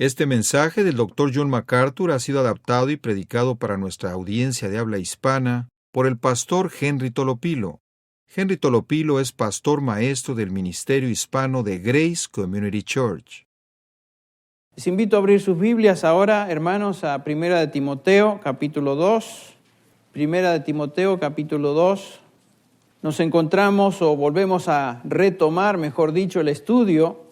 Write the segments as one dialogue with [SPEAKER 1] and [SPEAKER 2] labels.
[SPEAKER 1] Este mensaje del Dr. John MacArthur ha sido adaptado y predicado para nuestra audiencia de habla hispana por el pastor Henry Tolopilo. Henry Tolopilo es pastor maestro del Ministerio Hispano de Grace Community Church.
[SPEAKER 2] Les invito a abrir sus Biblias ahora, hermanos, a 1 de Timoteo, capítulo 2. 1 de Timoteo, capítulo 2. Nos encontramos o volvemos a retomar, mejor dicho, el estudio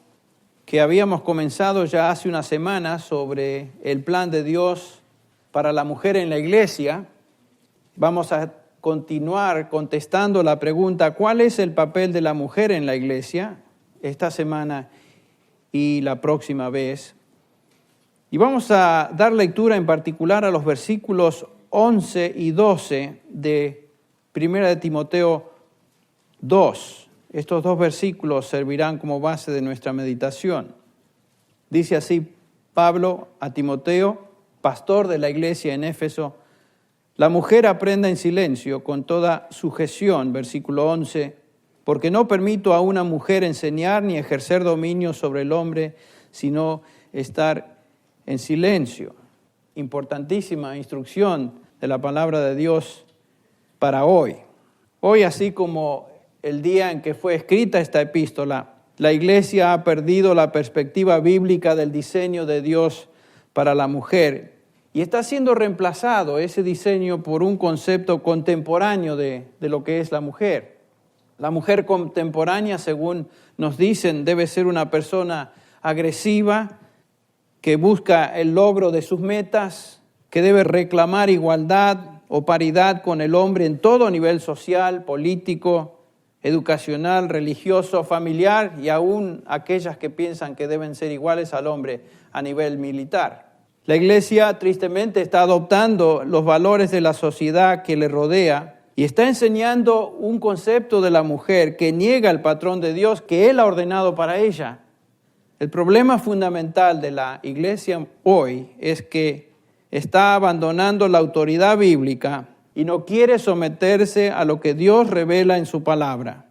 [SPEAKER 2] que habíamos comenzado ya hace unas semanas sobre el plan de Dios para la mujer en la iglesia. Vamos a continuar contestando la pregunta, ¿cuál es el papel de la mujer en la iglesia? Esta semana y la próxima vez. Y vamos a dar lectura en particular a los versículos 11 y 12 de 1 de Timoteo 2. Estos dos versículos servirán como base de nuestra meditación. Dice así Pablo a Timoteo, pastor de la iglesia en Éfeso: la mujer aprenda en silencio con toda sujeción, versículo 11, porque no permito a una mujer enseñar ni ejercer dominio sobre el hombre, sino estar en silencio. Importantísima instrucción de la palabra de Dios para hoy. Hoy, así como el día en que fue escrita esta epístola, la iglesia ha perdido la perspectiva bíblica del diseño de Dios para la mujer y está siendo reemplazado ese diseño por un concepto contemporáneo de lo que es la mujer. La mujer contemporánea, según nos dicen, debe ser una persona agresiva, que busca el logro de sus metas, que debe reclamar igualdad o paridad con el hombre en todo nivel social, político, educacional, religioso, familiar y aún aquellas que piensan que deben ser iguales al hombre a nivel militar. La iglesia tristemente está adoptando los valores de la sociedad que le rodea y está enseñando un concepto de la mujer que niega el patrón de Dios que Él ha ordenado para ella. El problema fundamental de la iglesia hoy es que está abandonando la autoridad bíblica y no quiere someterse a lo que Dios revela en su palabra.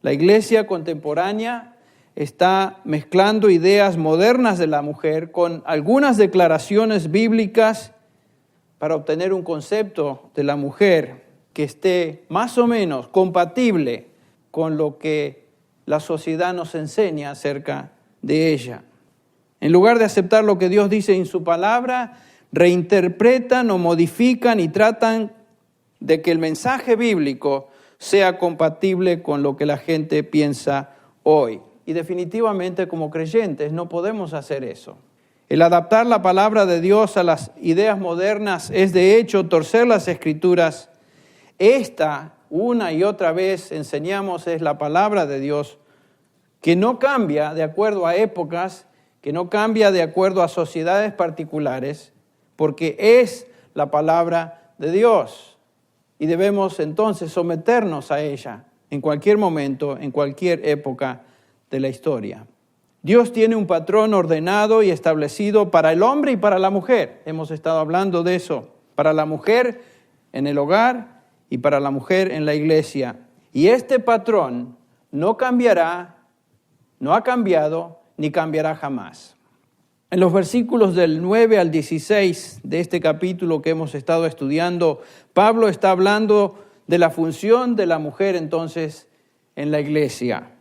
[SPEAKER 2] La iglesia contemporánea está mezclando ideas modernas de la mujer con algunas declaraciones bíblicas para obtener un concepto de la mujer que esté más o menos compatible con lo que la sociedad nos enseña acerca de ella. En lugar de aceptar lo que Dios dice en su palabra, reinterpretan o modifican y tratan de que el mensaje bíblico sea compatible con lo que la gente piensa hoy. Y definitivamente como creyentes no podemos hacer eso. El adaptar la palabra de Dios a las ideas modernas es de hecho torcer las Escrituras. Esta, una y otra vez enseñamos, es la palabra de Dios que no cambia de acuerdo a épocas, que no cambia de acuerdo a sociedades particulares, porque es la palabra de Dios. Y debemos entonces someternos a ella en cualquier momento, en cualquier época de la historia. Dios tiene un patrón ordenado y establecido para el hombre y para la mujer. Hemos estado hablando de eso. Para la mujer en el hogar y para la mujer en la iglesia. Y este patrón no cambiará, no ha cambiado, ni cambiará jamás. En los versículos del 9 al 16 de este capítulo que hemos estado estudiando, Pablo está hablando de la función de la mujer entonces en la iglesia.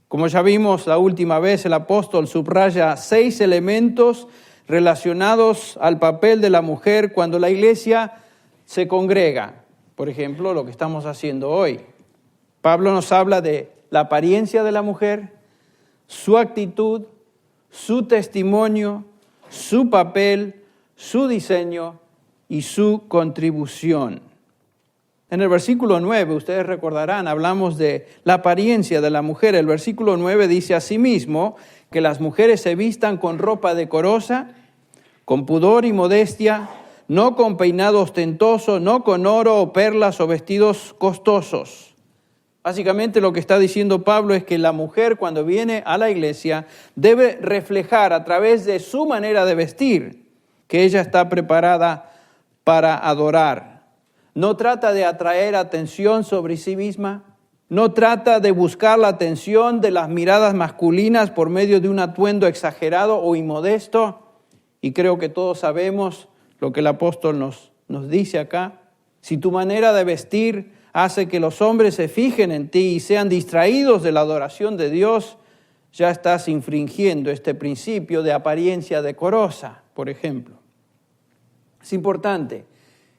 [SPEAKER 2] Como ya vimos la última vez, el apóstol subraya 6 elementos relacionados al papel de la mujer cuando la iglesia se congrega. Por ejemplo, lo que estamos haciendo hoy. Pablo nos habla de la apariencia de la mujer, su actitud, su testimonio, su papel, su diseño y su contribución. En el versículo 9, ustedes recordarán, hablamos de la apariencia de la mujer. El versículo 9 dice asimismo que las mujeres se vistan con ropa decorosa, con pudor y modestia, no con peinado ostentoso, no con oro o perlas o vestidos costosos. Básicamente lo que está diciendo Pablo es que la mujer cuando viene a la iglesia debe reflejar a través de su manera de vestir que ella está preparada para adorar. No trata de atraer atención sobre sí misma, no trata de buscar la atención de las miradas masculinas por medio de un atuendo exagerado o inmodesto. Y creo que todos sabemos lo que el apóstol nos dice acá. Si tu manera de vestir hace que los hombres se fijen en ti y sean distraídos de la adoración de Dios, ya estás infringiendo este principio de apariencia decorosa, por ejemplo. Es importante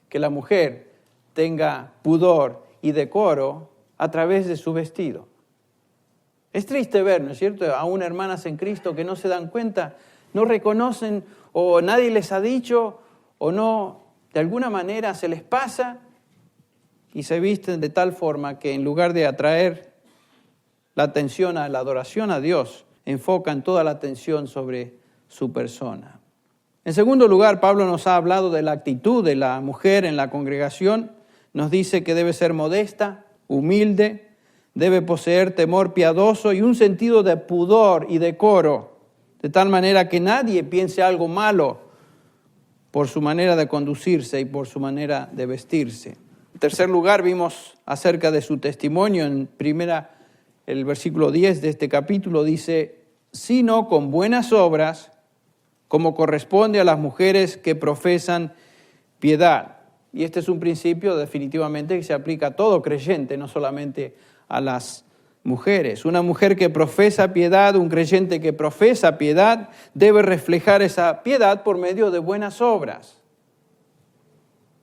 [SPEAKER 2] que la mujer tenga pudor y decoro a través de su vestido. Es triste ver, ¿no es cierto?, aún hermanas en Cristo que no se dan cuenta, no reconocen o nadie les ha dicho o no, de alguna manera se les pasa y se visten de tal forma que en lugar de atraer la atención a la adoración a Dios, enfocan toda la atención sobre su persona. En segundo lugar, Pablo nos ha hablado de la actitud de la mujer en la congregación. Nos dice que debe ser modesta, humilde, debe poseer temor piadoso y un sentido de pudor y decoro, de tal manera que nadie piense algo malo por su manera de conducirse y por su manera de vestirse. En tercer lugar, vimos acerca de su testimonio en el versículo 10 de este capítulo, dice, sino con buenas obras, como corresponde a las mujeres que profesan piedad. Y este es un principio definitivamente que se aplica a todo creyente, no solamente a las mujeres. Una mujer que profesa piedad, un creyente que profesa piedad, debe reflejar esa piedad por medio de buenas obras.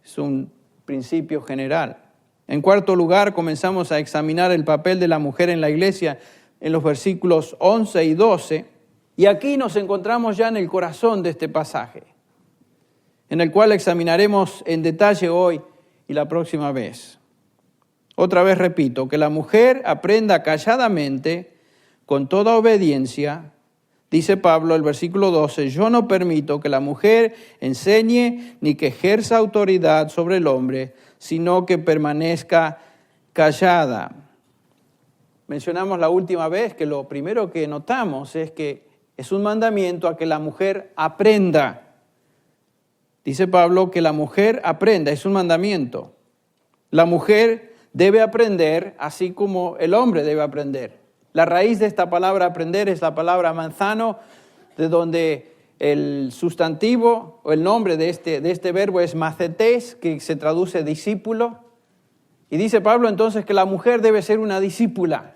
[SPEAKER 2] Es un principio general. En cuarto lugar, comenzamos a examinar el papel de la mujer en la iglesia en los versículos 11 y 12. Y aquí nos encontramos ya en el corazón de este pasaje, en el cual examinaremos en detalle hoy y la próxima vez. Otra vez repito, que la mujer aprenda calladamente, con toda obediencia. Dice Pablo, el versículo 12, yo no permito que la mujer enseñe ni que ejerza autoridad sobre el hombre, sino que permanezca callada. Mencionamos la última vez que lo primero que notamos es que es un mandamiento a que la mujer aprenda. Dice Pablo que la mujer aprenda, es un mandamiento. La mujer debe aprender así como el hombre debe aprender. La raíz de esta palabra aprender es la palabra manzano, de donde el sustantivo o el nombre de este verbo es macetes, que se traduce discípulo. Y dice Pablo entonces que la mujer debe ser una discípula,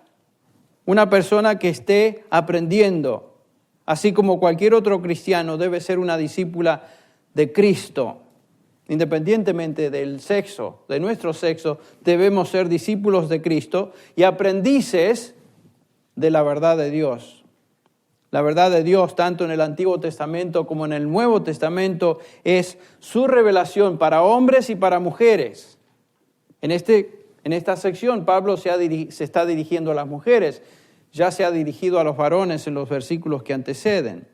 [SPEAKER 2] una persona que esté aprendiendo, así como cualquier otro cristiano debe ser una discípula de Cristo. Independientemente del sexo, de nuestro sexo, debemos ser discípulos de Cristo y aprendices de la verdad de Dios. La verdad de Dios, tanto en el Antiguo Testamento como en el Nuevo Testamento, es su revelación para hombres y para mujeres. En esta sección, Pablo se está dirigiendo a las mujeres, ya se ha dirigido a los varones en los versículos que anteceden.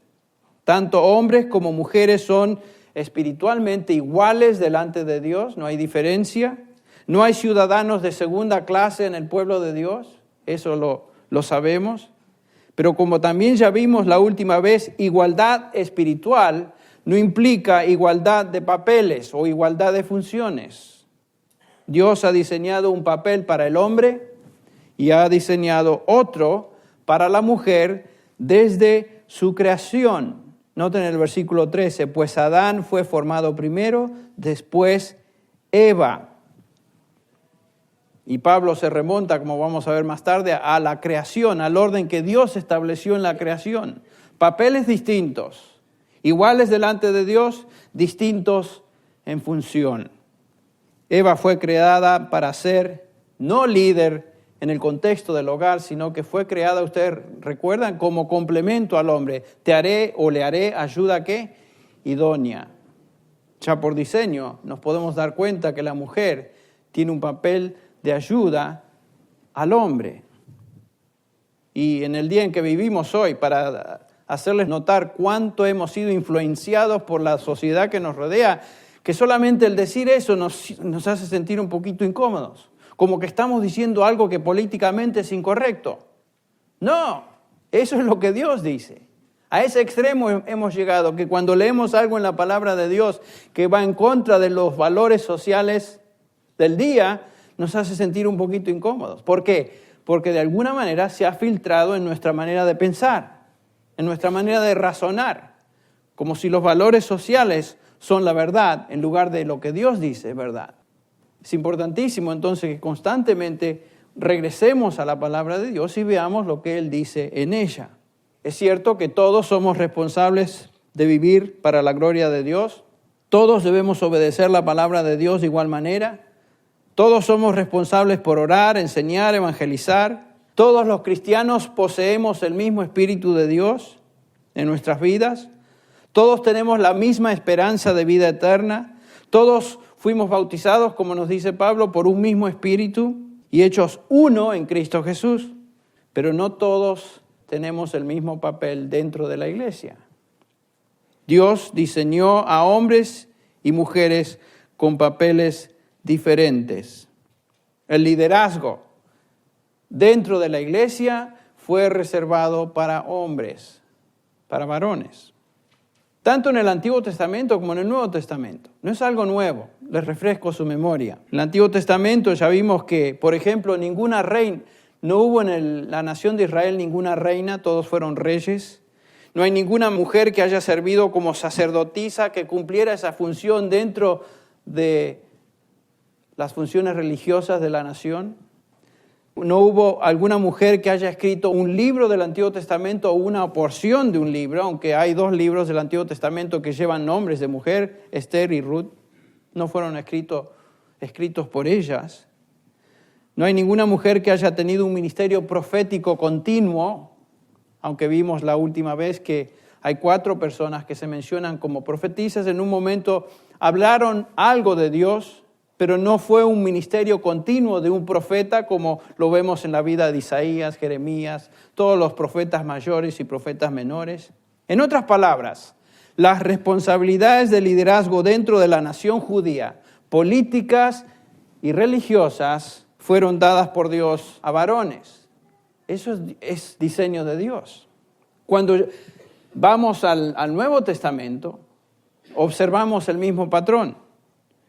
[SPEAKER 2] Tanto hombres como mujeres son espiritualmente iguales delante de Dios, no hay diferencia. No hay ciudadanos de segunda clase en el pueblo de Dios, eso lo sabemos. Pero como también ya vimos la última vez, igualdad espiritual no implica igualdad de papeles o igualdad de funciones. Dios ha diseñado un papel para el hombre y ha diseñado otro para la mujer desde su creación. Noten el versículo 13, pues Adán fue formado primero, después Eva. Y Pablo se remonta, como vamos a ver más tarde, a la creación, al orden que Dios estableció en la creación. Papeles distintos, iguales delante de Dios, distintos en función. Eva fue creada para ser no líder en el contexto del hogar, sino que fue creada, ustedes recuerdan, como complemento al hombre. Te haré o le haré ayuda, ¿qué? Idónea. Ya por diseño nos podemos dar cuenta que la mujer tiene un papel de ayuda al hombre. Y en el día en que vivimos hoy, para hacerles notar cuánto hemos sido influenciados por la sociedad que nos rodea, que solamente el decir eso nos hace sentir un poquito incómodos, como que estamos diciendo algo que políticamente es incorrecto. No, eso es lo que Dios dice. A ese extremo hemos llegado, que cuando leemos algo en la palabra de Dios que va en contra de los valores sociales del día, nos hace sentir un poquito incómodos. ¿Por qué? Porque de alguna manera se ha filtrado en nuestra manera de pensar, en nuestra manera de razonar, como si los valores sociales son la verdad en lugar de lo que Dios dice es verdad. Es importantísimo entonces que constantemente regresemos a la palabra de Dios y veamos lo que Él dice en ella. Es cierto que todos somos responsables de vivir para la gloria de Dios. Todos debemos obedecer la palabra de Dios de igual manera. Todos somos responsables por orar, enseñar, evangelizar. Todos los cristianos poseemos el mismo Espíritu de Dios en nuestras vidas. Todos tenemos la misma esperanza de vida eterna. Todos fuimos bautizados, como nos dice Pablo, por un mismo Espíritu y hechos uno en Cristo Jesús. Pero no todos tenemos el mismo papel dentro de la iglesia. Dios diseñó a hombres y mujeres con papeles diferentes. El liderazgo dentro de la iglesia fue reservado para hombres, para varones. Tanto en el Antiguo Testamento como en el Nuevo Testamento. No es algo nuevo, les refresco su memoria. En el Antiguo Testamento ya vimos que, por ejemplo, ninguna reina, no hubo en la nación de Israel ninguna reina, todos fueron reyes. No hay ninguna mujer que haya servido como sacerdotisa, que cumpliera esa función dentro de las funciones religiosas de la nación. No hubo alguna mujer que haya escrito un libro del Antiguo Testamento o una porción de un libro, aunque hay 2 libros del Antiguo Testamento que llevan nombres de mujer, Esther y Ruth. No fueron escritos por ellas. No hay ninguna mujer que haya tenido un ministerio profético continuo, aunque vimos la última vez que hay 4 personas que se mencionan como profetisas. En un momento hablaron algo de Dios, pero no fue un ministerio continuo de un profeta como lo vemos en la vida de Isaías, Jeremías, todos los profetas mayores y profetas menores. En otras palabras, las responsabilidades de liderazgo dentro de la nación judía, políticas y religiosas, fueron dadas por Dios a varones. Eso es diseño de Dios. Cuando vamos al Nuevo Testamento, observamos el mismo patrón.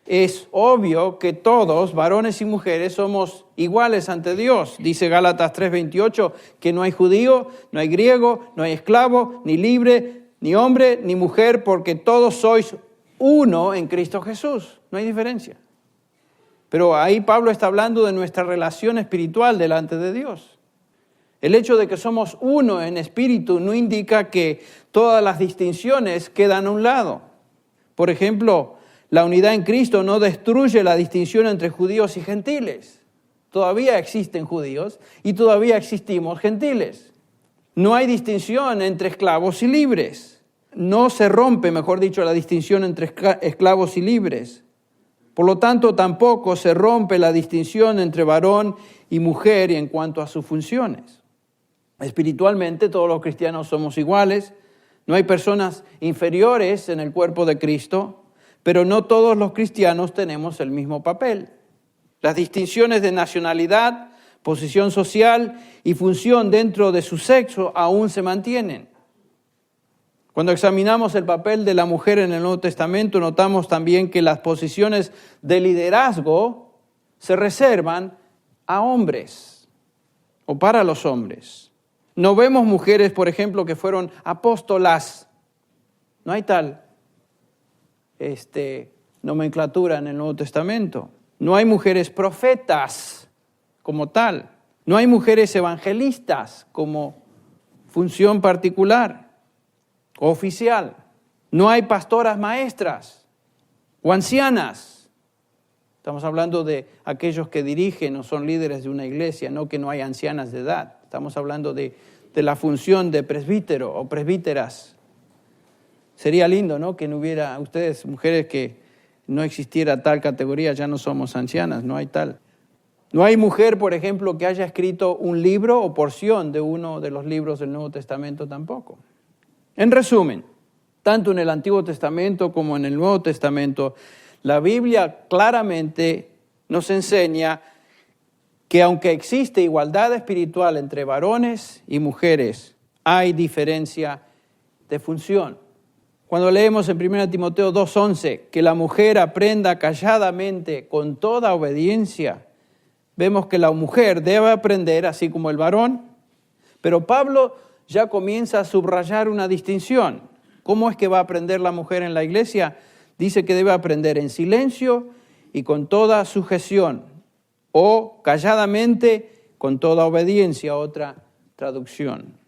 [SPEAKER 2] Es obvio que todos, varones y mujeres, somos iguales ante Dios. Dice Gálatas 3:28 que no hay judío, no hay griego, no hay esclavo, ni libre, ni hombre, ni mujer, porque todos sois uno en Cristo Jesús. No hay diferencia. Pero ahí Pablo está hablando de nuestra relación espiritual delante de Dios. El hecho de que somos uno en espíritu no indica que todas las distinciones quedan a un lado. Por ejemplo, la unidad en Cristo no destruye la distinción entre judíos y gentiles. Todavía existen judíos y todavía existimos gentiles. No hay distinción entre esclavos y libres. No se rompe, mejor dicho, la distinción entre esclavos y libres. Por lo tanto, tampoco se rompe la distinción entre varón y mujer en cuanto a sus funciones. Espiritualmente, todos los cristianos somos iguales. No hay personas inferiores en el cuerpo de Cristo, pero no todos los cristianos tenemos el mismo papel. Las distinciones de nacionalidad, posición social y función dentro de su sexo aún se mantienen. Cuando examinamos el papel de la mujer en el Nuevo Testamento, notamos también que las posiciones de liderazgo se reservan a hombres o para los hombres. No vemos mujeres, por ejemplo, que fueron apóstolas. No hay tal nomenclatura en el Nuevo Testamento. No hay mujeres profetas como tal. No hay mujeres evangelistas como función particular o oficial. No hay pastoras maestras o ancianas. Estamos hablando de aquellos que dirigen o son líderes de una iglesia, no que no hay ancianas de edad. Estamos hablando de la función de presbítero o presbíteras. Sería lindo, ¿no?, que no hubiera ustedes, mujeres, que no existiera tal categoría, ya no somos ancianas, no hay tal. No hay mujer, por ejemplo, que haya escrito un libro o porción de uno de los libros del Nuevo Testamento tampoco. En resumen, tanto en el Antiguo Testamento como en el Nuevo Testamento, la Biblia claramente nos enseña que aunque existe igualdad espiritual entre varones y mujeres, hay diferencia de función. Cuando leemos en 1 Timoteo 2:11 que la mujer aprenda calladamente con toda obediencia, vemos que la mujer debe aprender así como el varón, pero Pablo ya comienza a subrayar una distinción. ¿Cómo es que va a aprender la mujer en la iglesia? Dice que debe aprender en silencio y con toda sujeción, o calladamente con toda obediencia, otra traducción.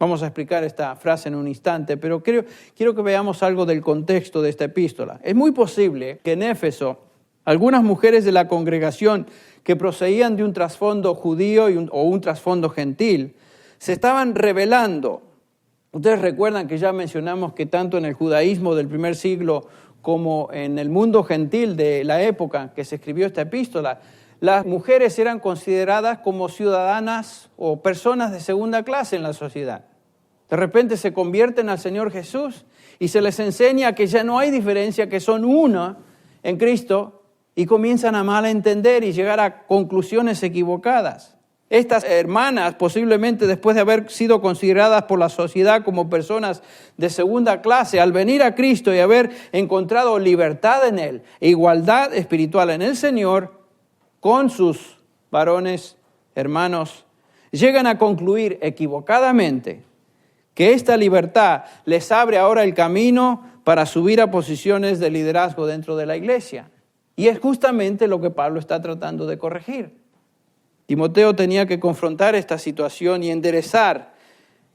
[SPEAKER 2] Vamos a explicar esta frase en un instante, pero quiero que veamos algo del contexto de esta epístola. Es muy posible que en Éfeso algunas mujeres de la congregación que procedían de un trasfondo judío o un trasfondo gentil se estaban rebelando. Ustedes recuerdan que ya mencionamos que tanto en el judaísmo del primer siglo como en el mundo gentil de la época que se escribió esta epístola, las mujeres eran consideradas como ciudadanas o personas de segunda clase en la sociedad. De repente se convierten al Señor Jesús y se les enseña que ya no hay diferencia, que son una en Cristo, y comienzan a malentender y llegar a conclusiones equivocadas. Estas hermanas, posiblemente después de haber sido consideradas por la sociedad como personas de segunda clase, al venir a Cristo y haber encontrado libertad en Él e igualdad espiritual en el Señor, con sus varones hermanos, llegan a concluir equivocadamente que esta libertad les abre ahora el camino para subir a posiciones de liderazgo dentro de la iglesia. Y es justamente lo que Pablo está tratando de corregir. Timoteo tenía que confrontar esta situación y enderezar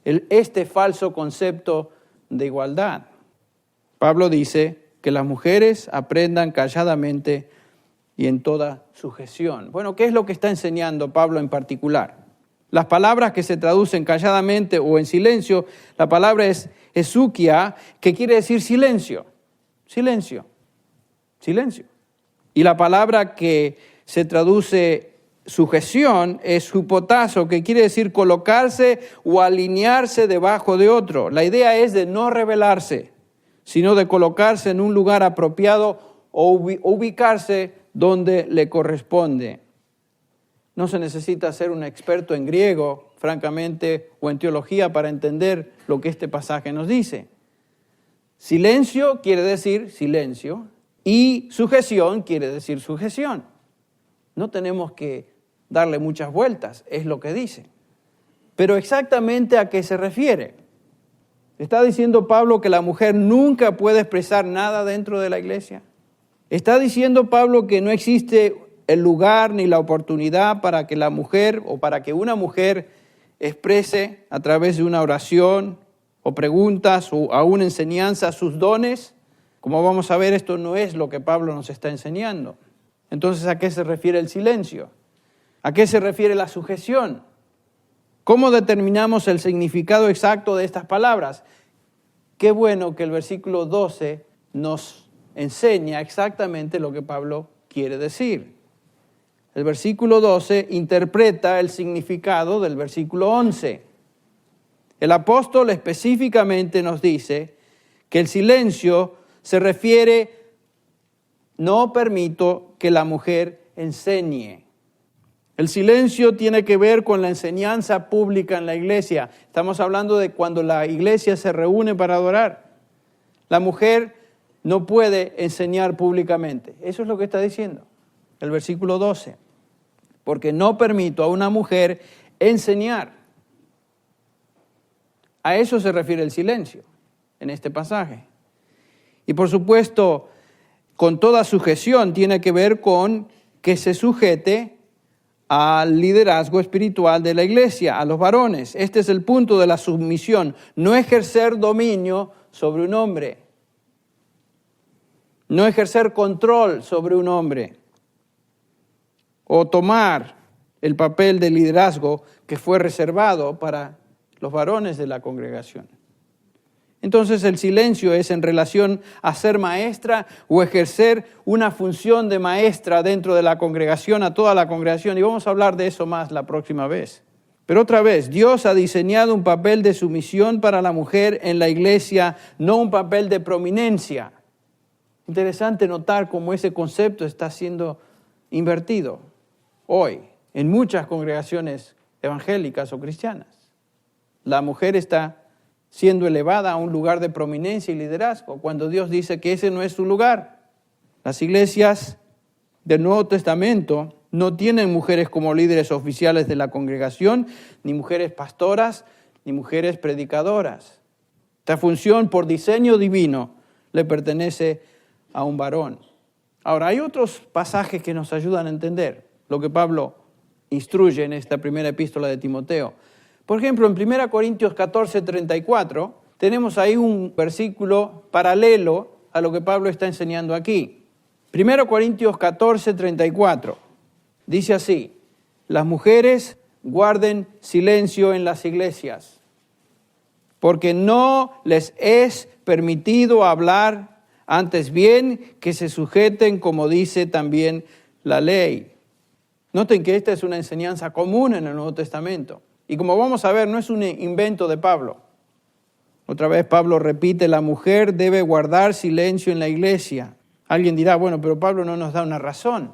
[SPEAKER 2] este falso concepto de igualdad. Pablo dice que las mujeres aprendan calladamente y en toda sujeción. Bueno, ¿qué es lo que está enseñando Pablo en particular? Las palabras que se traducen calladamente o en silencio, la palabra es esukia, que quiere decir silencio, silencio, silencio. Y la palabra que se traduce sujeción es hupotazo, que quiere decir colocarse o alinearse debajo de otro. La idea es de no rebelarse, sino de colocarse en un lugar apropiado o ubicarse donde le corresponde. No se necesita ser un experto en griego, francamente, o en teología para entender lo que este pasaje nos dice. Silencio quiere decir silencio y sujeción quiere decir sujeción. No tenemos que darle muchas vueltas, es lo que dice. Pero exactamente a qué se refiere. ¿Está diciendo Pablo que la mujer nunca puede expresar nada dentro de la iglesia? ¿Está diciendo Pablo que no existe el lugar ni la oportunidad para que la mujer o para que una mujer exprese a través de una oración o preguntas o aún enseñanza sus dones? Como vamos a ver, esto no es lo que Pablo nos está enseñando. Entonces, ¿a qué se refiere el silencio? ¿A qué se refiere la sujeción? ¿Cómo determinamos el significado exacto de estas palabras? Qué bueno que el versículo 12 nos enseña exactamente lo que Pablo quiere decir. El versículo 12 interpreta el significado del versículo 11. El apóstol específicamente nos dice que el silencio se refiere, no permito que la mujer enseñe. El silencio tiene que ver con la enseñanza pública en la iglesia. Estamos hablando de cuando la iglesia se reúne para adorar. La mujer no puede enseñar públicamente. Eso es lo que está diciendo el versículo 12. Porque no permito a una mujer enseñar. A eso se refiere el silencio en este pasaje. Y por supuesto, con toda sujeción tiene que ver con que se sujete al liderazgo espiritual de la iglesia, a los varones. Este es el punto de la sumisión, no ejercer dominio sobre un hombre, no ejercer control sobre un hombre, o tomar el papel de liderazgo que fue reservado para los varones de la congregación. Entonces el silencio es en relación a ser maestra o ejercer una función de maestra dentro de la congregación, a toda la congregación. Y vamos a hablar de eso más la próxima vez. Pero otra vez, Dios ha diseñado un papel de sumisión para la mujer en la iglesia, no un papel de prominencia. Interesante notar cómo ese concepto está siendo invertido hoy en muchas congregaciones evangélicas o cristianas. La mujer está siendo elevada a un lugar de prominencia y liderazgo, cuando Dios dice que ese no es su lugar. Las iglesias del Nuevo Testamento no tienen mujeres como líderes oficiales de la congregación, ni mujeres pastoras, ni mujeres predicadoras. Esta función por diseño divino le pertenece a un varón. Ahora, hay otros pasajes que nos ayudan a entender lo que Pablo instruye en esta primera epístola de Timoteo. Por ejemplo, en 1 Corintios 14, 34, tenemos ahí un versículo paralelo a lo que Pablo está enseñando aquí. 1 Corintios 14, 34. Dice así: las mujeres guarden silencio en las iglesias, porque no les es permitido hablar, antes bien que se sujeten, como dice también la ley. Noten que esta es una enseñanza común en el Nuevo Testamento. Y como vamos a ver, no es un invento de Pablo. Otra vez Pablo repite, la mujer debe guardar silencio en la iglesia. Alguien dirá, bueno, pero Pablo no nos da una razón.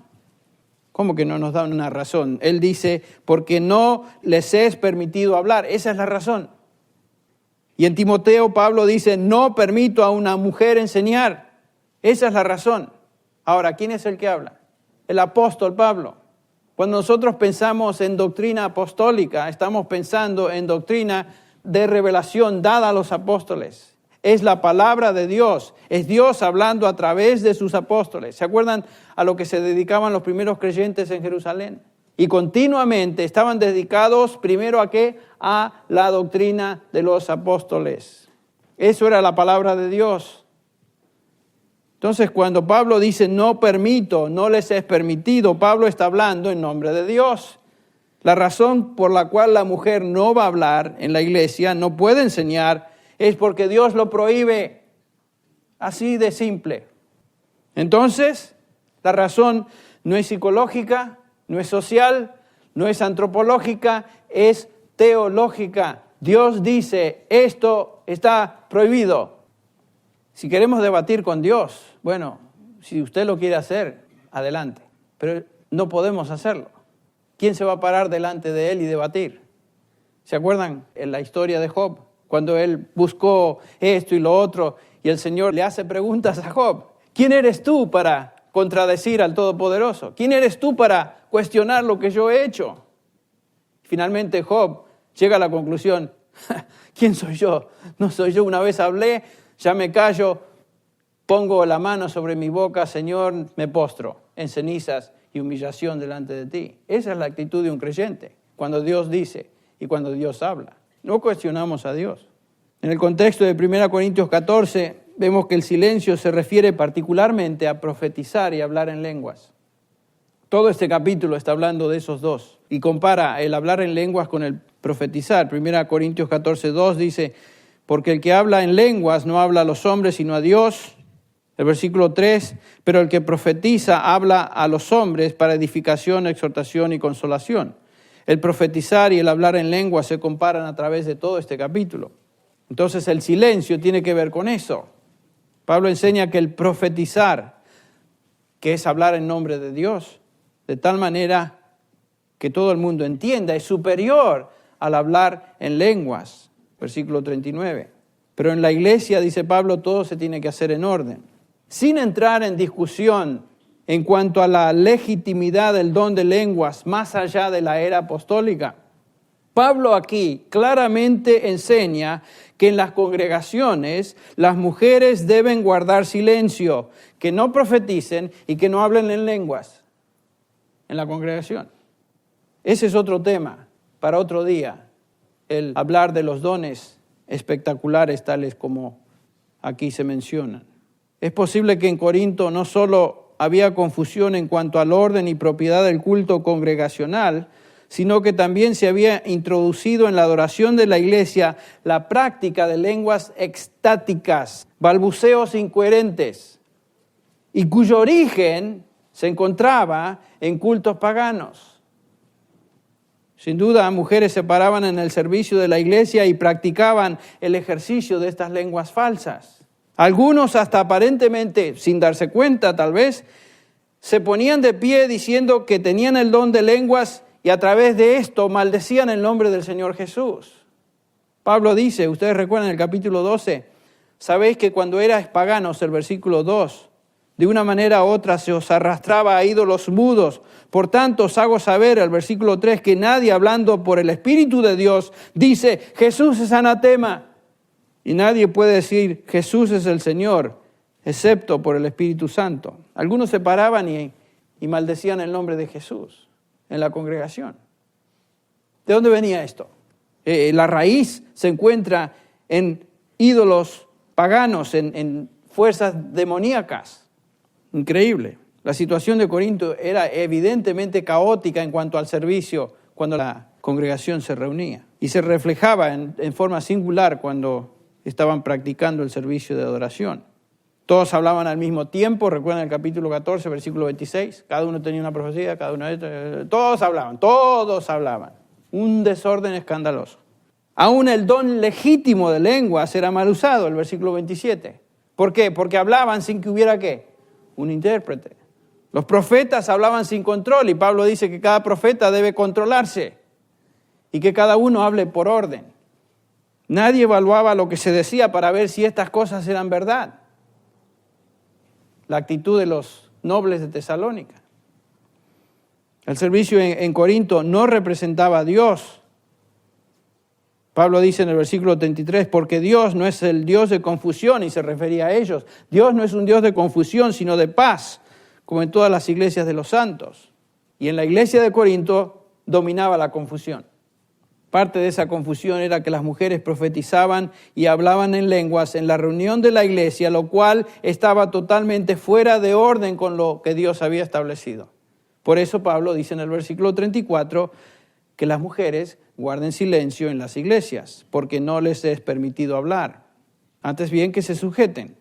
[SPEAKER 2] ¿Cómo que no nos da una razón? Él dice, porque no les es permitido hablar. Esa es la razón. Y en Timoteo Pablo dice, no permito a una mujer enseñar. Esa es la razón. Ahora, ¿quién es el que habla? El apóstol Pablo. Cuando nosotros pensamos en doctrina apostólica, estamos pensando en doctrina de revelación dada a los apóstoles. Es la palabra de Dios, es Dios hablando a través de sus apóstoles. ¿Se acuerdan a lo que se dedicaban los primeros creyentes en Jerusalén? Y continuamente estaban dedicados primero ¿a qué? A la doctrina de los apóstoles. Eso era la palabra de Dios. Entonces, cuando Pablo dice no permito, no les es permitido, Pablo está hablando en nombre de Dios. La razón por la cual la mujer no va a hablar en la iglesia, no puede enseñar, es porque Dios lo prohíbe. Así de simple. Entonces, la razón no es psicológica, no es social, no es antropológica, es teológica. Dios dice, esto está prohibido. Si queremos debatir con Dios, bueno, si usted lo quiere hacer, adelante. Pero no podemos hacerlo. ¿Quién se va a parar delante de él y debatir? ¿Se acuerdan en la historia de Job? Cuando él buscó esto y lo otro, y el Señor le hace preguntas a Job. ¿Quién eres tú para contradecir al Todopoderoso? ¿Quién eres tú para cuestionar lo que yo he hecho? Finalmente Job llega a la conclusión, ¿quién soy yo? No soy yo. Una vez hablé, ya me callo, pongo la mano sobre mi boca, Señor, me postro en cenizas y humillación delante de ti. Esa es la actitud de un creyente, cuando Dios dice y cuando Dios habla. No cuestionamos a Dios. En el contexto de 1 Corintios 14, vemos que el silencio se refiere particularmente a profetizar y hablar en lenguas. Todo este capítulo está hablando de esos dos y compara el hablar en lenguas con el profetizar. 1 Corintios 14, 2 dice, porque el que habla en lenguas no habla a los hombres sino a Dios. El versículo 3, pero el que profetiza habla a los hombres para edificación, exhortación y consolación. El profetizar y el hablar en lenguas se comparan a través de todo este capítulo. Entonces el silencio tiene que ver con eso. Pablo enseña que el profetizar, que es hablar en nombre de Dios, de tal manera que todo el mundo entienda, es superior al hablar en lenguas. Versículo 39. Pero en la iglesia, dice Pablo, todo se tiene que hacer en orden. Sin entrar en discusión en cuanto a la legitimidad del don de lenguas más allá de la era apostólica, Pablo aquí claramente enseña que en las congregaciones las mujeres deben guardar silencio, que no profeticen y que no hablen en lenguas en la congregación. Ese es otro tema para otro día, el hablar de los dones espectaculares tales como aquí se mencionan. Es posible que en Corinto no solo había confusión en cuanto al orden y propiedad del culto congregacional, sino que también se había introducido en la adoración de la iglesia la práctica de lenguas extáticas, balbuceos incoherentes, y cuyo origen se encontraba en cultos paganos. Sin duda, mujeres se paraban en el servicio de la iglesia y practicaban el ejercicio de estas lenguas falsas. Algunos, hasta aparentemente, sin darse cuenta tal vez, se ponían de pie diciendo que tenían el don de lenguas y a través de esto maldecían el nombre del Señor Jesús. Pablo dice, ustedes recuerdan el capítulo 12, sabéis que cuando erais paganos, el versículo 2, de una manera u otra se os arrastraba a ídolos mudos. Por tanto, os hago saber, el versículo 3, que nadie hablando por el Espíritu de Dios dice, Jesús es anatema. Y nadie puede decir Jesús es el Señor, excepto por el Espíritu Santo. Algunos se paraban y maldecían el nombre de Jesús en la congregación. ¿De dónde venía esto? La raíz se encuentra en ídolos paganos, en fuerzas demoníacas. Increíble. La situación de Corinto era evidentemente caótica en cuanto al servicio cuando la congregación se reunía. Y se reflejaba en forma singular cuando estaban practicando el servicio de adoración. Todos hablaban al mismo tiempo, recuerdan el capítulo 14, versículo 26, cada uno tenía una profecía, todos hablaban. Un desorden escandaloso. Aún el don legítimo de lenguas era mal usado, el versículo 27. ¿Por qué? Porque hablaban sin que hubiera ¿qué? Un intérprete. Los profetas hablaban sin control y Pablo dice que cada profeta debe controlarse y que cada uno hable por orden. Nadie evaluaba lo que se decía para ver si estas cosas eran verdad. La actitud de los nobles de Tesalónica. El servicio en Corinto no representaba a Dios. Pablo dice en el versículo 33, porque Dios no es el Dios de confusión, y se refería a ellos. Dios no es un Dios de confusión, sino de paz, como en todas las iglesias de los santos. Y en la iglesia de Corinto dominaba la confusión. Parte de esa confusión era que las mujeres profetizaban y hablaban en lenguas en la reunión de la iglesia, lo cual estaba totalmente fuera de orden con lo que Dios había establecido. Por eso Pablo dice en el versículo 34 que las mujeres guarden silencio en las iglesias, porque no les es permitido hablar. Antes bien que se sujeten.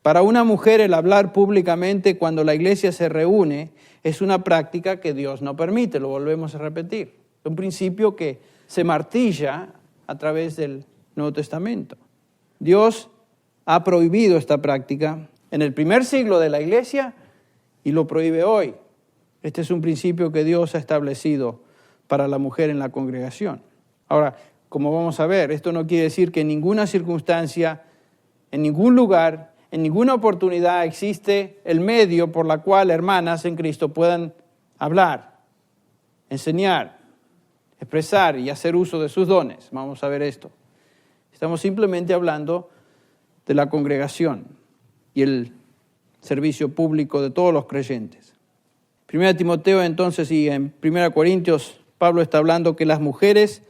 [SPEAKER 2] Para una mujer el hablar públicamente cuando la iglesia se reúne es una práctica que Dios no permite, lo volvemos a repetir. Es un principio que se martilla a través del Nuevo Testamento. Dios ha prohibido esta práctica en el primer siglo de la iglesia y lo prohíbe hoy. Este es un principio que Dios ha establecido para la mujer en la congregación. Ahora, como vamos a ver, esto no quiere decir que en ninguna circunstancia, en ningún lugar, en ninguna oportunidad existe el medio por la cual hermanas en Cristo puedan hablar, enseñar, expresar y hacer uso de sus dones. Vamos a ver esto. Estamos simplemente hablando de la congregación y el servicio público de todos los creyentes. 1 Timoteo entonces y en 1 Corintios, Pablo está hablando que las mujeres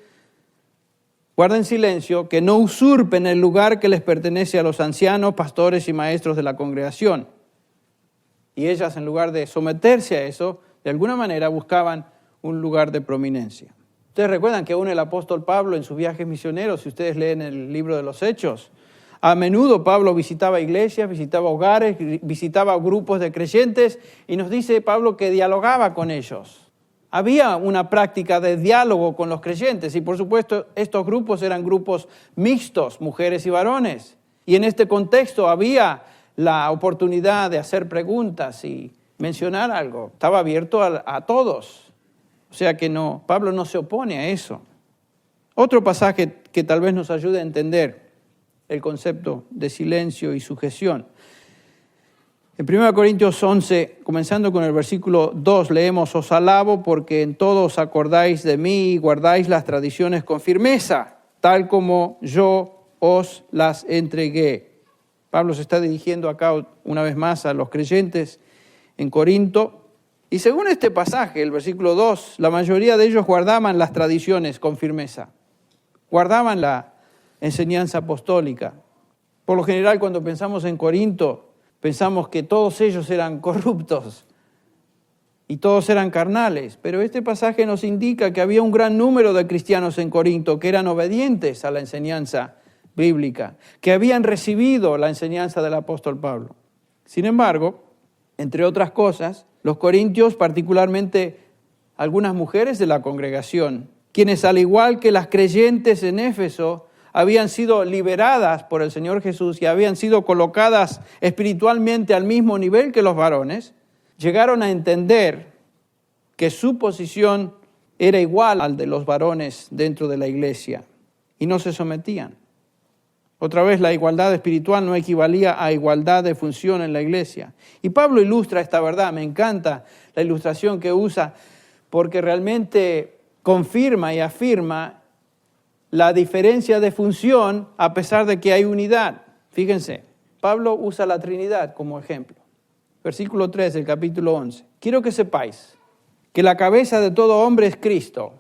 [SPEAKER 2] guarden silencio, que no usurpen el lugar que les pertenece a los ancianos, pastores y maestros de la congregación. Y ellas, en lugar de someterse a eso, de alguna manera buscaban un lugar de prominencia. Ustedes recuerdan que aún el apóstol Pablo en sus viajes misioneros, si ustedes leen el libro de los Hechos, a menudo Pablo visitaba iglesias, visitaba hogares, visitaba grupos de creyentes y nos dice Pablo que dialogaba con ellos. Había una práctica de diálogo con los creyentes y por supuesto estos grupos eran grupos mixtos, mujeres y varones. Y en este contexto había la oportunidad de hacer preguntas y mencionar algo. Estaba abierto a todos. O sea que no, Pablo no se opone a eso. Otro pasaje que tal vez nos ayude a entender el concepto de silencio y sujeción. En 1 Corintios 11, comenzando con el versículo 2, leemos: Os alabo porque en todo os acordáis de mí y guardáis las tradiciones con firmeza, tal como yo os las entregué. Pablo se está dirigiendo acá una vez más a los creyentes en Corinto. Y según este pasaje, el versículo 2, la mayoría de ellos guardaban las tradiciones con firmeza. Guardaban la enseñanza apostólica. Por lo general, cuando pensamos en Corinto, pensamos que todos ellos eran corruptos y todos eran carnales. Pero este pasaje nos indica que había un gran número de cristianos en Corinto que eran obedientes a la enseñanza bíblica, que habían recibido la enseñanza del apóstol Pablo. Sin embargo, entre otras cosas, los corintios, particularmente algunas mujeres de la congregación, quienes al igual que las creyentes en Éfeso, habían sido liberadas por el Señor Jesús y habían sido colocadas espiritualmente al mismo nivel que los varones, llegaron a entender que su posición era igual al de los varones dentro de la iglesia y no se sometían. Otra vez, la igualdad espiritual no equivalía a igualdad de función en la iglesia. Y Pablo ilustra esta verdad. Me encanta la ilustración que usa porque realmente confirma y afirma la diferencia de función a pesar de que hay unidad. Fíjense, Pablo usa la Trinidad como ejemplo. Versículo 3 del capítulo 11. Quiero que sepáis que la cabeza de todo hombre es Cristo,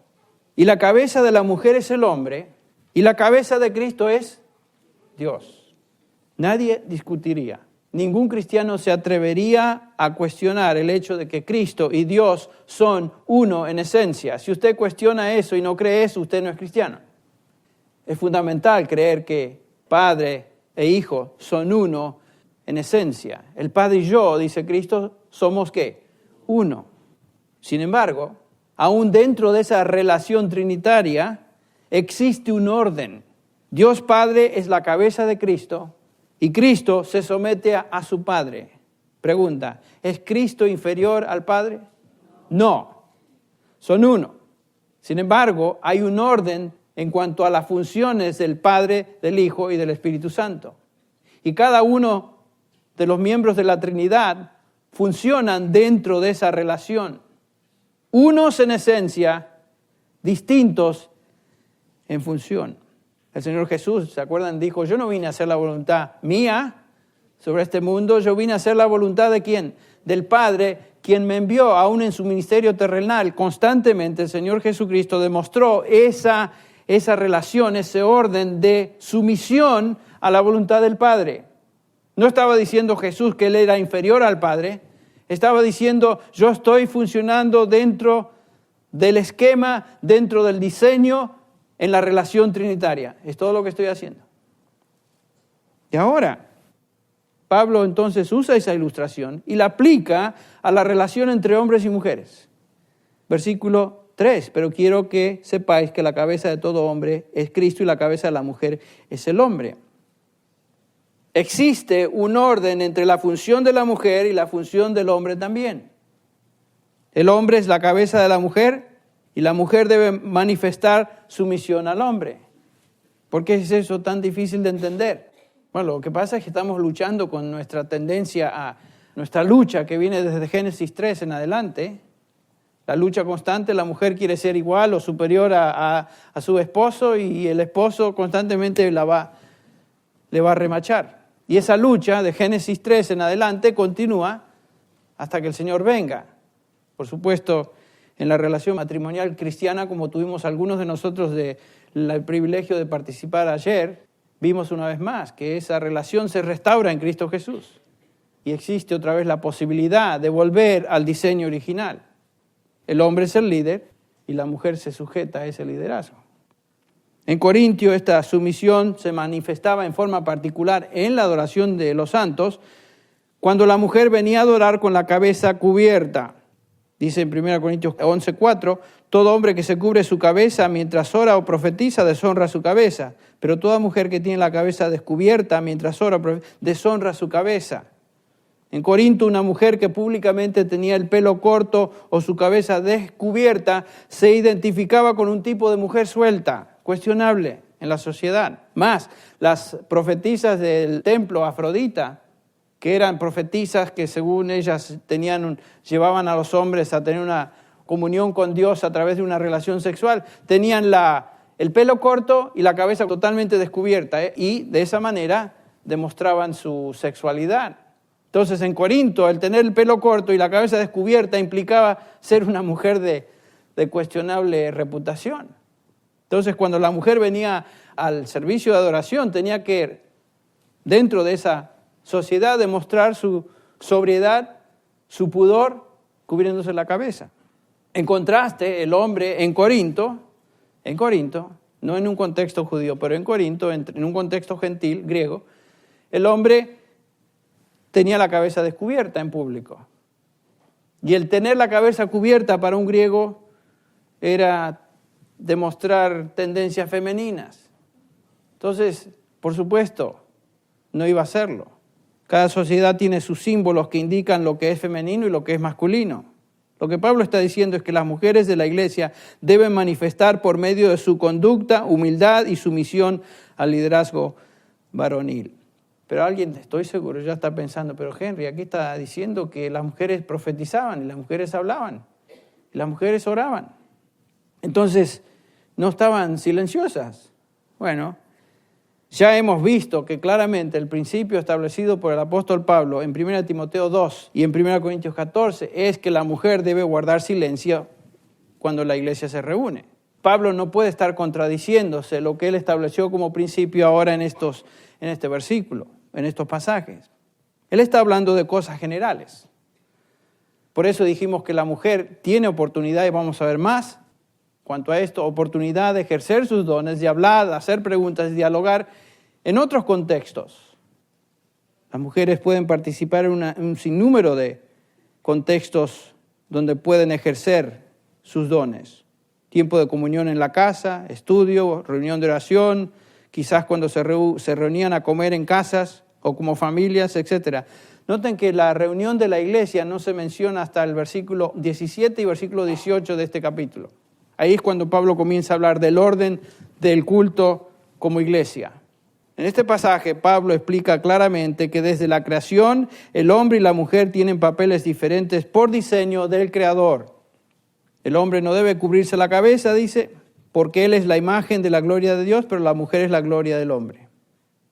[SPEAKER 2] y la cabeza de la mujer es el hombre, y la cabeza de Cristo es Dios. Nadie discutiría. Ningún cristiano se atrevería a cuestionar el hecho de que Cristo y Dios son uno en esencia. Si usted cuestiona eso y no cree eso, usted no es cristiano. Es fundamental creer que Padre e Hijo son uno en esencia. El Padre y yo, dice Cristo, somos ¿qué? Uno. Sin embargo, aún dentro de esa relación trinitaria, existe un orden. Dios Padre es la cabeza de Cristo y Cristo se somete a su Padre. Pregunta, ¿es Cristo inferior al Padre? No, son uno. Sin embargo, hay un orden en cuanto a las funciones del Padre, del Hijo y del Espíritu Santo. Y cada uno de los miembros de la Trinidad funcionan dentro de esa relación. Unos en esencia, distintos en función. El Señor Jesús, ¿se acuerdan? Dijo, yo no vine a hacer la voluntad mía sobre este mundo, yo vine a hacer la voluntad ¿de quién? Del Padre, quien me envió aún en su ministerio terrenal. Constantemente el Señor Jesucristo demostró esa relación, ese orden de sumisión a la voluntad del Padre. No estaba diciendo Jesús que Él era inferior al Padre, estaba diciendo yo estoy funcionando dentro del esquema, dentro del diseño, en la relación trinitaria. Es todo lo que estoy haciendo. Y ahora, Pablo entonces usa esa ilustración y la aplica a la relación entre hombres y mujeres. Versículo 3, pero quiero que sepáis que la cabeza de todo hombre es Cristo y la cabeza de la mujer es el hombre. Existe un orden entre la función de la mujer y la función del hombre también. El hombre es la cabeza de la mujer y la mujer debe manifestar sumisión al hombre. ¿Por qué es eso tan difícil de entender? Bueno, lo que pasa es que estamos luchando con nuestra tendencia nuestra lucha que viene desde Génesis 3 en adelante. La lucha constante, la mujer quiere ser igual o superior a su esposo y el esposo constantemente le va a remachar. Y esa lucha de Génesis 3 en adelante continúa hasta que el Señor venga. Por supuesto, en la relación matrimonial cristiana, como tuvimos algunos de nosotros el privilegio de participar ayer, vimos una vez más que esa relación se restaura en Cristo Jesús. Y existe otra vez la posibilidad de volver al diseño original. El hombre es el líder y la mujer se sujeta a ese liderazgo. En Corintio esta sumisión se manifestaba en forma particular en la adoración de los santos, cuando la mujer venía a adorar con la cabeza cubierta. Dice en 1 Corintios 11:4, todo hombre que se cubre su cabeza mientras ora o profetiza deshonra su cabeza, pero toda mujer que tiene la cabeza descubierta mientras ora deshonra su cabeza. En Corinto, una mujer que públicamente tenía el pelo corto o su cabeza descubierta se identificaba con un tipo de mujer suelta, cuestionable en la sociedad. Más, las profetisas del templo, Afrodita, que eran profetisas que según ellas llevaban a los hombres a tener una comunión con Dios a través de una relación sexual, tenían el pelo corto y la cabeza totalmente descubierta, y de esa manera demostraban su sexualidad. Entonces en Corinto el tener el pelo corto y la cabeza descubierta implicaba ser una mujer de cuestionable reputación. Entonces cuando la mujer venía al servicio de adoración tenía que, dentro de esa sociedad, demostrar su sobriedad, su pudor, cubriéndose la cabeza. En contraste, el hombre en Corinto, no en un contexto judío, pero en Corinto, en un contexto gentil, griego, el hombre tenía la cabeza descubierta en público. Y el tener la cabeza cubierta para un griego era demostrar tendencias femeninas. Entonces, por supuesto, no iba a hacerlo. Cada sociedad tiene sus símbolos que indican lo que es femenino y lo que es masculino. Lo que Pablo está diciendo es que las mujeres de la iglesia deben manifestar por medio de su conducta, humildad y sumisión al liderazgo varonil. Pero alguien, estoy seguro, ya está pensando, pero Henry, aquí está diciendo que las mujeres profetizaban y las mujeres hablaban y las mujeres oraban. Entonces, no estaban silenciosas. Bueno, ya hemos visto que claramente el principio establecido por el apóstol Pablo en 1 Timoteo 2 y en 1 Corintios 14 es que la mujer debe guardar silencio cuando la iglesia se reúne. Pablo no puede estar contradiciéndose lo que él estableció como principio ahora en este versículo, en estos pasajes. Él está hablando de cosas generales. Por eso dijimos que la mujer tiene oportunidad, y vamos a ver más cuanto a esto, oportunidad de ejercer sus dones, de hablar, de hacer preguntas, de dialogar en otros contextos. Las mujeres pueden participar en un sinnúmero de contextos donde pueden ejercer sus dones. Tiempo de comunión en la casa, estudio, reunión de oración, quizás cuando se reunían a comer en casas o como familias, etc. Noten que la reunión de la iglesia no se menciona hasta el versículo 17 y versículo 18 de este capítulo. Ahí es cuando Pablo comienza a hablar del orden del culto como iglesia. En este pasaje, Pablo explica claramente que desde la creación, el hombre y la mujer tienen papeles diferentes por diseño del Creador. El hombre no debe cubrirse la cabeza, dice, porque él es la imagen de la gloria de Dios, pero la mujer es la gloria del hombre.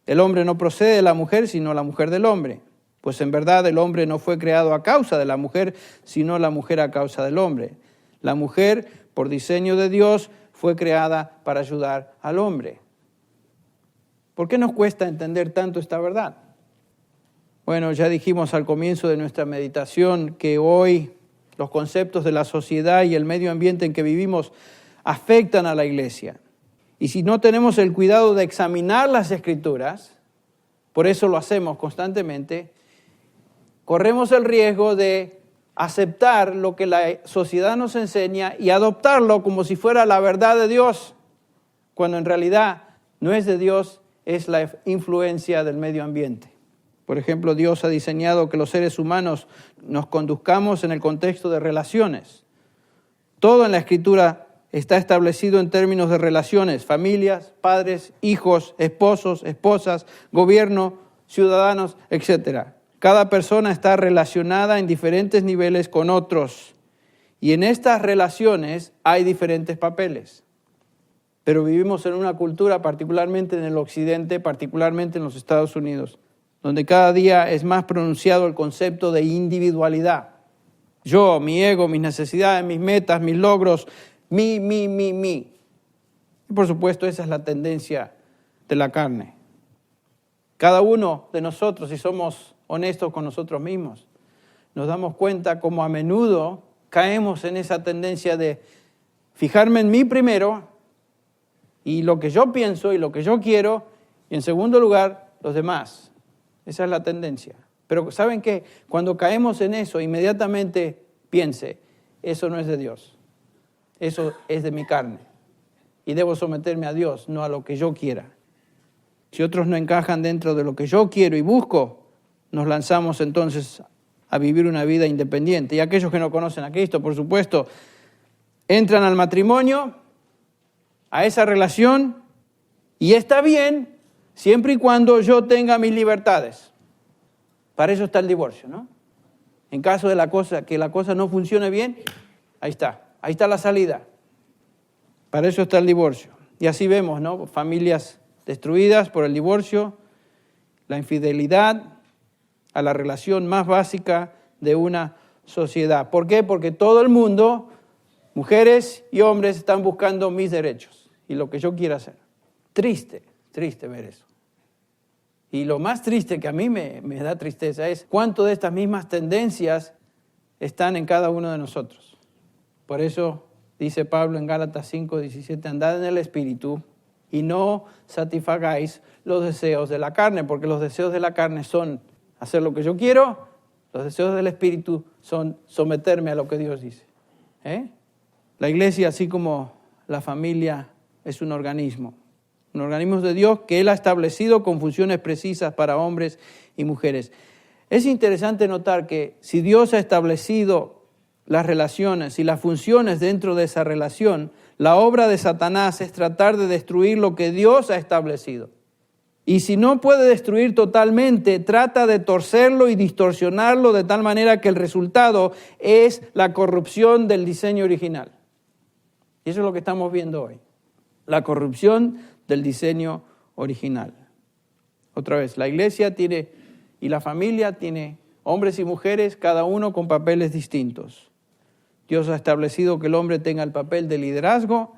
[SPEAKER 2] El hombre no procede de la mujer, sino la mujer del hombre. Pues en verdad el hombre no fue creado a causa de la mujer, sino la mujer a causa del hombre. La mujer, por diseño de Dios, fue creada para ayudar al hombre. ¿Por qué nos cuesta entender tanto esta verdad? Bueno, ya dijimos al comienzo de nuestra meditación que hoy los conceptos de la sociedad y el medio ambiente en que vivimos afectan a la iglesia. Y si no tenemos el cuidado de examinar las Escrituras, por eso lo hacemos constantemente, corremos el riesgo de aceptar lo que la sociedad nos enseña y adoptarlo como si fuera la verdad de Dios, cuando en realidad no es de Dios, es la influencia del medio ambiente. Por ejemplo, Dios ha diseñado que los seres humanos nos conduzcamos en el contexto de relaciones. Todo en la Escritura está establecido en términos de relaciones, familias, padres, hijos, esposos, esposas, gobierno, ciudadanos, etc. Cada persona está relacionada en diferentes niveles con otros. Y en estas relaciones hay diferentes papeles. Pero vivimos en una cultura, particularmente en el occidente, particularmente en los Estados Unidos, donde cada día es más pronunciado el concepto de individualidad. Yo, mi ego, mis necesidades, mis metas, mis logros, mi. Y por supuesto, esa es la tendencia de la carne. Cada uno de nosotros, si somos honestos con nosotros mismos, nos damos cuenta cómo a menudo caemos en esa tendencia de fijarme en mí primero y lo que yo pienso y lo que yo quiero, y en segundo lugar, los demás. Esa es la tendencia. Pero ¿saben qué? Cuando caemos en eso, inmediatamente piense, eso no es de Dios. Eso es de mi carne. Y debo someterme a Dios, no a lo que yo quiera. Si otros no encajan dentro de lo que yo quiero y busco, nos lanzamos entonces a vivir una vida independiente. Y aquellos que no conocen a Cristo, por supuesto, entran al matrimonio, a esa relación, y está bien siempre y cuando yo tenga mis libertades. Para eso está el divorcio, ¿no? En caso de que la cosa no funcione bien, ahí está la salida. Para eso está el divorcio. Y así vemos, ¿no? Familias destruidas por el divorcio, la infidelidad a la relación más básica de una sociedad. ¿Por qué? Porque todo el mundo, mujeres y hombres, están buscando mis derechos y lo que yo quiera hacer. Triste ver eso. Y lo más triste que a mí me da tristeza es cuánto de estas mismas tendencias están en cada uno de nosotros. Por eso dice Pablo en Gálatas 5:17, andad en el Espíritu y no satisfagáis los deseos de la carne, porque los deseos de la carne son hacer lo que yo quiero, los deseos del Espíritu son someterme a lo que Dios dice. La iglesia, así como la familia, es un organismo de Dios que Él ha establecido con funciones precisas para hombres y mujeres. Es interesante notar que si Dios ha establecido las relaciones y las funciones dentro de esa relación, la obra de Satanás es tratar de destruir lo que Dios ha establecido. Y si no puede destruir totalmente, trata de torcerlo y distorsionarlo de tal manera que el resultado es la corrupción del diseño original. Y eso es lo que estamos viendo hoy. La corrupción del diseño original. Otra vez, la iglesia tiene y la familia tiene hombres y mujeres, cada uno con papeles distintos. Dios ha establecido que el hombre tenga el papel de liderazgo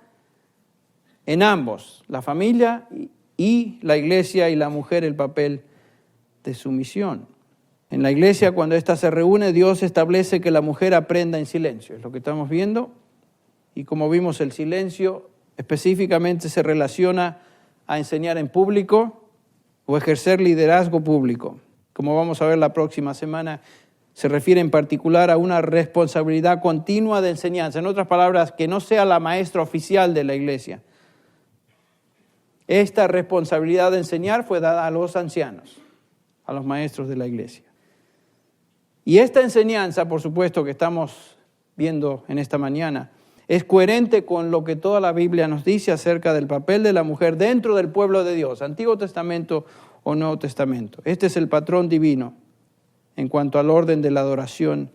[SPEAKER 2] en ambos, la familia y la iglesia, y la mujer el papel de sumisión. En la iglesia, cuando ésta se reúne, Dios establece que la mujer aprenda en silencio. Es lo que estamos viendo. Y como vimos, el silencio específicamente se relaciona a enseñar en público o ejercer liderazgo público. Como vamos a ver la próxima semana, se refiere en particular a una responsabilidad continua de enseñanza. En otras palabras, que no sea la maestra oficial de la iglesia. Esta responsabilidad de enseñar fue dada a los ancianos, a los maestros de la iglesia. Y esta enseñanza, por supuesto, que estamos viendo en esta mañana, es coherente con lo que toda la Biblia nos dice acerca del papel de la mujer dentro del pueblo de Dios, Antiguo Testamento o Nuevo Testamento. Este es el patrón divino en cuanto al orden de la adoración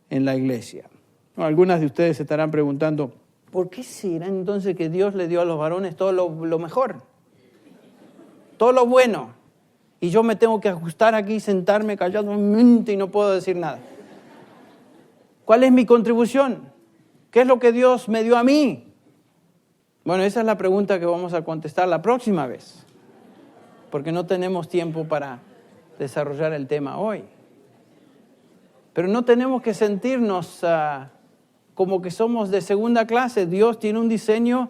[SPEAKER 2] en la iglesia. Algunas de ustedes se estarán preguntando, ¿por qué será entonces que Dios le dio a los varones todo lo mejor? Todo lo bueno. Y yo me tengo que ajustar aquí, sentarme calladamente y no puedo decir nada. ¿Cuál es mi contribución? ¿Qué es lo que Dios me dio a mí? Bueno, esa es la pregunta que vamos a contestar la próxima vez, porque no tenemos tiempo para desarrollar el tema hoy. Pero no tenemos que sentirnos como que somos de segunda clase. Dios tiene un diseño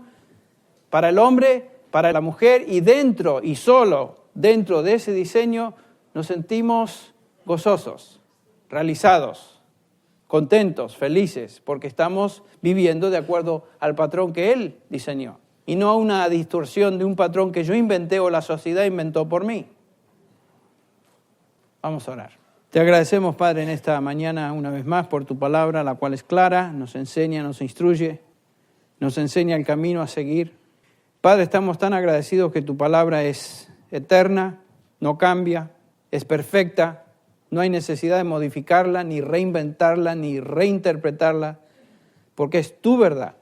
[SPEAKER 2] para el hombre, para la mujer, y dentro y solo dentro de ese diseño nos sentimos gozosos, realizados, contentos, felices, porque estamos viviendo de acuerdo al patrón que Él diseñó, y no a una distorsión de un patrón que yo inventé o la sociedad inventó por mí. Vamos a orar. Te agradecemos, Padre, en esta mañana una vez más por tu palabra, la cual es clara, nos enseña, nos instruye, nos enseña el camino a seguir. Padre, estamos tan agradecidos que tu palabra es eterna, no cambia, es perfecta, no hay necesidad de modificarla, ni reinventarla, ni reinterpretarla, porque es tu verdad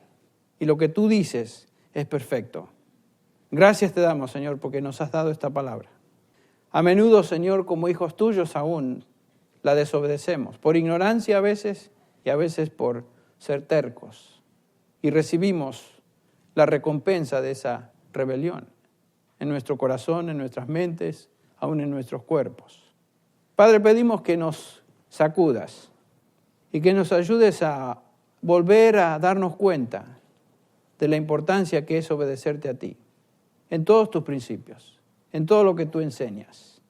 [SPEAKER 2] y lo que tú dices es perfecto. Gracias te damos, Señor, porque nos has dado esta palabra. A menudo, Señor, como hijos tuyos aún la desobedecemos, por ignorancia a veces y a veces por ser tercos, y recibimos la recompensa de esa rebelión en nuestro corazón, en nuestras mentes, aún en nuestros cuerpos. Padre, pedimos que nos sacudas y que nos ayudes a volver a darnos cuenta de la importancia que es obedecerte a ti, en todos tus principios, en todo lo que tú enseñas.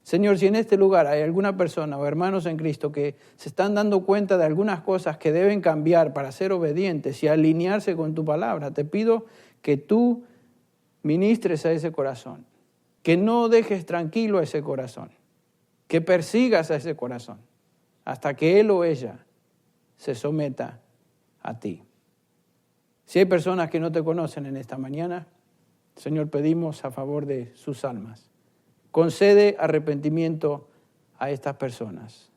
[SPEAKER 2] Señor, si en este lugar hay alguna persona o hermanos en Cristo que se están dando cuenta de algunas cosas que deben cambiar para ser obedientes y alinearse con tu palabra, te pido que tú ministres a ese corazón, que no dejes tranquilo a ese corazón, que persigas a ese corazón hasta que él o ella se someta a ti. Si hay personas que no te conocen en esta mañana, Señor, pedimos a favor de sus almas. Concede arrepentimiento a estas personas.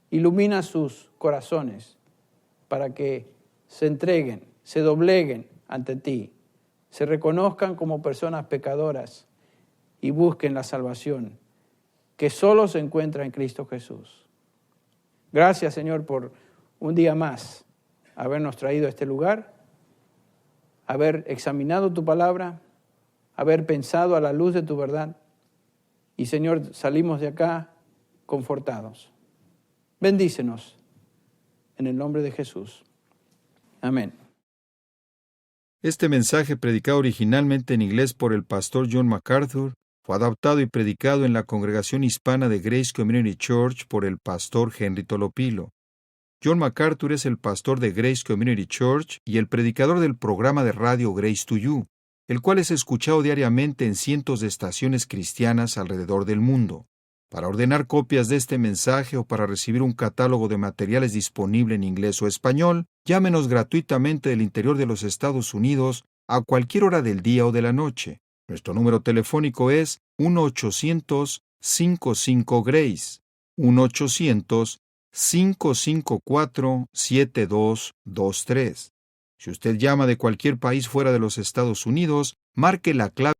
[SPEAKER 2] Ilumina sus corazones para que se entreguen, se dobleguen ante ti, se reconozcan como personas pecadoras y busquen la salvación que solo se encuentra en Cristo Jesús. Gracias, Señor, por un día más habernos traído a este lugar, haber examinado tu palabra, haber pensado a la luz de tu verdad. Y, Señor, salimos de acá confortados. Bendícenos en el nombre de Jesús. Amén.
[SPEAKER 1] Este mensaje, predicado originalmente en inglés por el pastor John MacArthur, fue adaptado y predicado en la congregación hispana de Grace Community Church por el pastor Henry Tolopilo. John MacArthur es el pastor de Grace Community Church y el predicador del programa de radio Grace to You, el cual es escuchado diariamente en cientos de estaciones cristianas alrededor del mundo. Para ordenar copias de este mensaje o para recibir un catálogo de materiales disponible en inglés o español, llámenos gratuitamente del interior de los Estados Unidos a cualquier hora del día o de la noche. Nuestro número telefónico es 1-800-55-GRACE, 1-800-554-7223. Si usted llama de cualquier país fuera de los Estados Unidos, Marque la clave